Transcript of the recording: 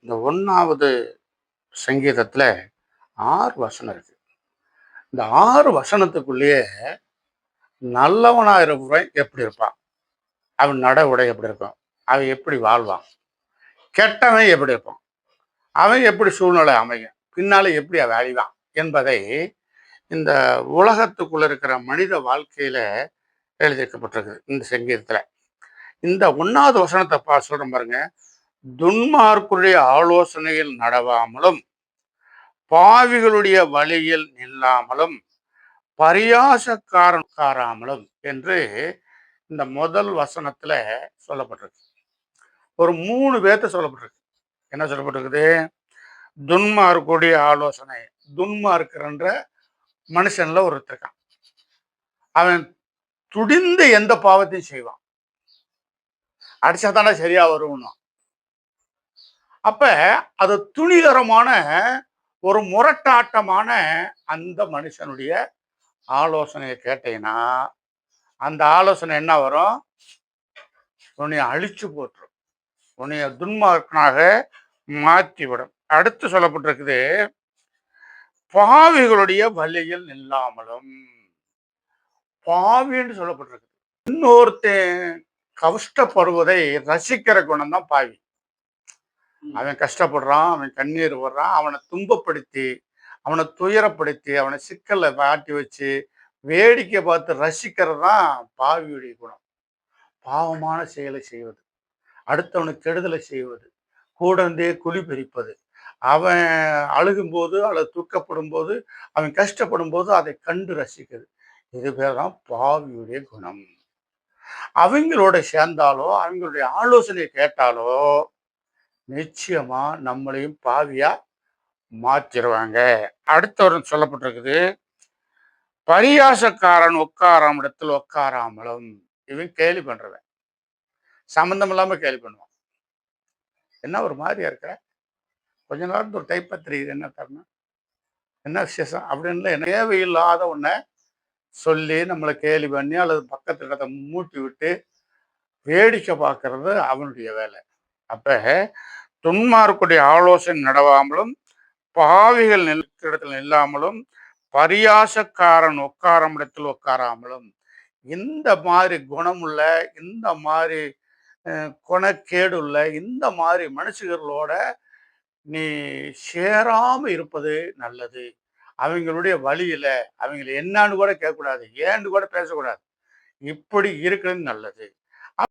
இந்த 1வது சங்கீதத்துல 6 வசனம் இருக்கு. இந்த 6 வசனத்துக்குள்ளேயே நல்லவனா இருப்பவன் எப்படி இருப்பான்? அவன் நட உடை எப்படி இருக்கும்? அவன் எப்படி வாழ்வான்? கெட்டவன் எப்படி இருப்பான்? அவன் எப்படி சூழ்நிலை அமையும்? பின்னால எப்படி அவன் அழிவான்? என்பதை இந்த உலகத்துக்குள்ள இருக்கிற மனித வாழ்க்கையில எழுதியிருக்கப்பட்டிருக்குது இந்த சங்கீதத்துல. இந்த 1வது வசனத்தை சொல்றேன் பாருங்க. துன்மார்க்குடைய ஆலோசனையில் நடவாமலும் பாவிகளுடைய வழியில் நில்லாமலும் பரியாசக்காரக்காராமலும் என்று இந்த முதல் வசனத்துல சொல்லப்பட்டிருக்கு. ஒரு 3 பேர்த்த சொல்லப்பட்டிருக்கு. என்ன சொல்லப்பட்டிருக்குது? துன்மார்க்குடைய ஆலோசனை. துன்மார்க்கர்ன்ற மனுஷன்ல ஒருத்தர் இருக்கான். அவன் துடிந்து எந்த பாவத்தையும் செய்வான். அடிச்சா தானே சரியா வரும்னா. அப்ப அது துணிகரமான ஒரு முரட்டாட்டமான அந்த மனுஷனுடைய ஆலோசனையை கேட்டீங்கன்னா, அந்த ஆலோசனை என்ன வரும்? உன்னை அழிச்சு போட்டுரும். உன்னைய துன்மார்க்கனாக மாற்றிவிடும். அடுத்து சொல்லப்பட்டிருக்குது, பாவிகளுடைய வழியில் நில்லாமலும். பாவின்னு சொல்லப்பட்டிருக்கு. இன்னொருத்தன் கஷ்டப்படுவதை ரசிக்கிற குணம் தான் பாவி. அவன் கஷ்டப்படுறான், அவன் கண்ணீர் வர்றான், அவனை துன்பப்படுத்தி, அவனை துயரப்படுத்தி, அவனை சிக்கல்ல மாட்டி வச்சு வேடிக்கை பார்த்து ரசிக்கிறது தான் பாவியுடைய குணம். பாவமான செயலை செய்வது, அடுத்தவனுக்கு கெடுதலை செய்வது, கூட இருந்தே குழி பறிப்பது, அவன் அழுகும்போது அல்லது துக்கப்படும் போது, அவன் கஷ்டப்படும் போது அதை கண்டு ரசிக்கிறது. இது பேர் தான் பாவியுடைய குணம். அவங்களோட சேர்ந்தாலோ அவங்களுடைய ஆலோசனையை கேட்டாலோ நிச்சயமா நம்மளையும் பாவியா மாற்றிடுவாங்க. அடுத்தவரும் சொல்லப்பட்டிருக்குது, பரியாசக்காரன் உட்காராம இடத்தில் உட்காராமலும். இவன் கேலி பண்றவன், சம்பந்தம் இல்லாம கேலி பண்ணுவான். என்ன ஒரு மாதிரியா இருக்கிற, கொஞ்ச நேரம் ஒரு டைப்பா தெரியுது, என்ன தரணும், என்ன விசேஷம் அப்படின்னு தேவையில்லாத ஒன்ன சொல்லி நம்மளை கேலி பண்ணி அல்லது பக்கத்துல இடத்த மூட்டி விட்டு வேடிக்கை பார்க்கறது அவனுடைய வேலை. அப்ப துன்மார்க்குடைய ஆலோசனை நடவாமலும் பாவிகள் இடத்தில் நில்லாமலும் பரியாசக்காரன் உட்காரும் இடத்தில் உட்காராமலும். இந்த மாதிரி குணமுள்ள, இந்த மாதிரி குணக்கேடுள்ள, இந்த மாதிரி மனுஷர்களோட நீ சேராம இருப்பது நல்லது. அவங்களுடைய வழியில அவங்களை என்னான்னு கூட கேட்கக்கூடாது, ஏன்னு கூட பேசக்கூடாது. இப்படி இருக்கிறது நல்லது.